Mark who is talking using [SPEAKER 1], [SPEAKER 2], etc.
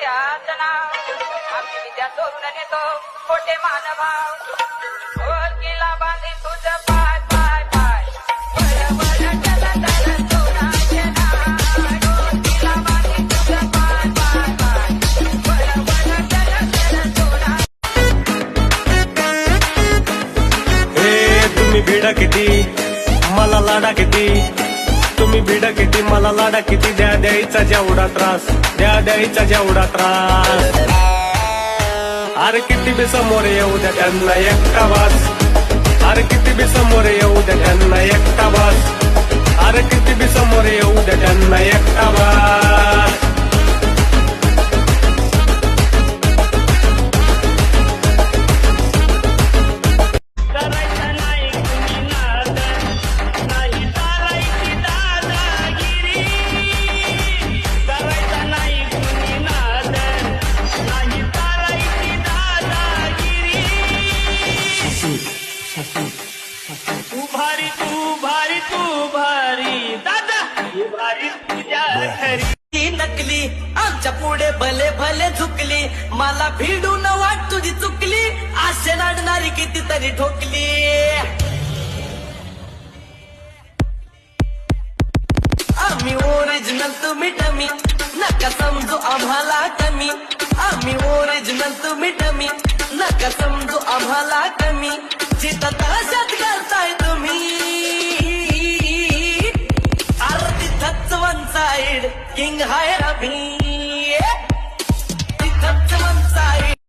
[SPEAKER 1] यातना आमची विद्या सोडून नेतो खोटे मानभाव ओळखीला बांधे तुझं पाय पाय पाय वर वर चला चला सोडायचे नाही ओळखीला बांधे तुझं पाय पाय पाय वर वर चला चला सोडा
[SPEAKER 2] हे तुम्ही भिडा किती मला लाडा किती तुम्ही भिडा किती मला लाडा किती द्या द्यायचा जेवढा त्रास द्या द्यायचा जेवढा त्रास अरे किती बी समोर येऊ द्या त्यांना एकटा वास अरे किती बी समोर येऊ द्या त्यांना एकटा वास अरे किती बी समोर येऊ द्या त्यांना एकटा वास
[SPEAKER 3] तू भारी दादा तू भारी तुझ्या घरी
[SPEAKER 4] नकली आमच्या पुढे भले भले झुकली मला भिडून वाट तुझी चुकली आशे नाडणारी कितीतरी ठोकली आम्ही ओरिजिनल तुम्ही डमी नका समजू आम्हाला कमी आम्ही ओरिजिनल तुम्ही डमी नका समजू आम्हाला कमी जिथं तळशात करताय तुम्ही आरती थच वन साइड किंग हाय रभी